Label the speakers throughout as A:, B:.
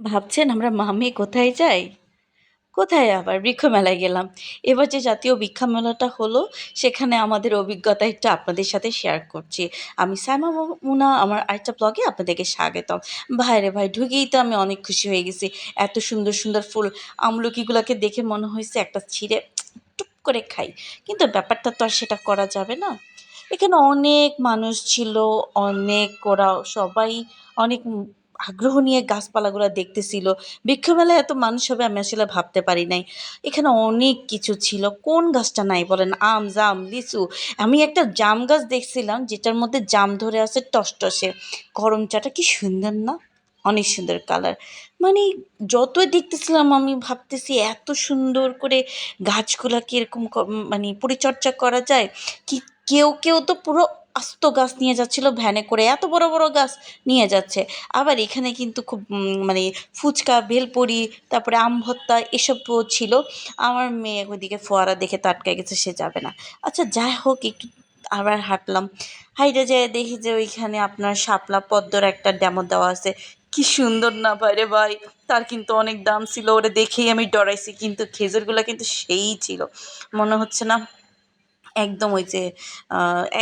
A: ভাবছেন আমরা মামে কোথায় যাই? কোথায় আবার বৃক্ষ মেলায় গেলাম। এবার যে জাতীয় বৃক্ষ মেলাটা হলো, সেখানে আমাদের অভিজ্ঞতা একটু আপনাদের সাথে শেয়ার করছি। আমি সাইমা মুনা, আমার আরেকটা ব্লগে আপনাদেরকে স্বাগতম। ভাইরে ভাই, ঢুকেই তো আমি অনেক খুশি হয়ে গেছি। এত সুন্দর, সুন্দর ফুল, আমলকিগুলাকে দেখে মনে হইছে একটা ছিঁড়ে টুপ করে খাই। কিন্তু ব্যাপারটা তো আর সেটা করা যাবে না। এখানে অনেক মানুষ ছিল, অনেক ওরা সবাই অনেক আগ্রহ নিয়ে গাছপালাগুলা দেখতেছিল। বৃক্ষমেলায় এত মানুষ হবে আমি আসলে ভাবতে পারি নাই। এখানে অনেক কিছু ছিল। কোন গাছটা নাই বলেন? আম, জাম, লিচু। আমি একটা জাম গাছ দেখছিলাম যেটার মধ্যে জাম ধরে আছে টসটসে। করমচাটা কি সুন্দর না? অনেক সুন্দর কালার। মানে যতই দেখতেছিলাম আমি ভাবতেছি এত সুন্দর করে গাছগুলাকে এরকম মানে পরিচর্যা করা যায়। কি কেউ তো পুরো আস্ত গাছ নিয়ে যাচ্ছিল ভ্যানে করে, এত বড় বড় গাছ নিয়ে যাচ্ছে। আবার এখানে কিন্তু খুব মানে ফুচকা, ভেলপুরি, তারপরে আম ভর্তা এসবও ছিল। আমার মেয়ে ওইদিকে ফোয়ারা দেখে তো আটকে গেছে, সে যাবে না। আচ্ছা যাই হোক, একটু আবার হাঁটলাম। হাইটে যেয়ে দেখি যে ওইখানে আপনার শাপলা পদ্মর একটা ডেমো দেওয়া আছে। কি সুন্দর না ভাইরে ভাই! তার কিন্তু অনেক দাম ছিল, ওরে দেখেই আমি ডরাইছি। কিন্তু খেজুরগুলা কিন্তু সেই ছিল, মনে হচ্ছে না একদম ওই যে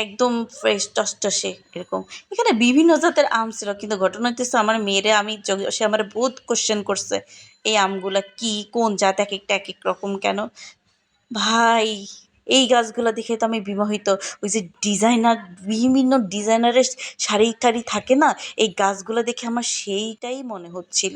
A: একদম ফ্রেশ টসটসে এরকম। এখানে বিভিন্ন জাতের আম ছিল, কিন্তু ঘটনা হইতেছে আমার মেয়েরে আমি সে আমার বহুত কোশ্চেন করছে, এই আমগুলা কি, কোন জাত, এক একটা এক এক রকম কেন। ভাই, এই গাছগুলো দেখে তো আমি বিমোহিত। ওই যে ডিজাইনার, বিভিন্ন ডিজাইনারের শাড়ি টাড়ি থাকে না, এই গাছগুলো দেখে আমার সেইটাই মনে হচ্ছিল।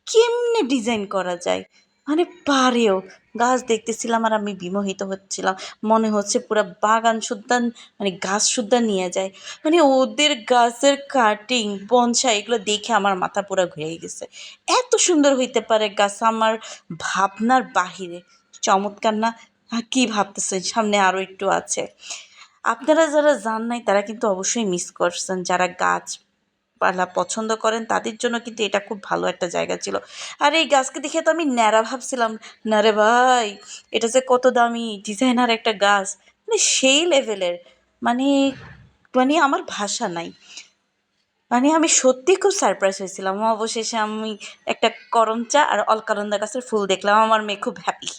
A: কেমনে ডিজাইন করা যায়, মানে পারেও। গাছ দেখতেছিলাম আর আমি বিমোহিত হচ্ছিলাম। মনে হচ্ছে পুরা বাগান সুদ্ধা, মানে গাছ সুদ্ধা নিয়ে যায়। মানে ওদের গাছের কাটিং, বনসাই এগুলো দেখে আমার মাথা পুরা ঘুরে গেছে। এত সুন্দর হইতে পারে গাছ, আমার ভাবনার বাহিরে। চমৎকার না? কি ভাবতেছেন সামনে আরও একটু আছে? আপনারা যারা যান নাই তারা কিন্তু অবশ্যই মিস করছেন। যারা গাছপালা পছন্দ করেন তাদের জন্য কিন্তু এটা খুব ভালো একটা জায়গা ছিল। আর এই গাছকে দেখে তো আমি ন্যাড়া ভাবছিলাম, না রে ভাই, এটা যে কত দামি ডিজাইনার একটা গাছ, মানে সেই লেভেলের। মানে মানে আমার ভাষা নাই। মানে আমি সত্যি খুব সারপ্রাইজ হয়েছিলাম। অবশেষে আমি একটা করমচা আর অলকানন্দা গাছের ফুল দেখলাম। আমার মেয়ে খুব হ্যাপি।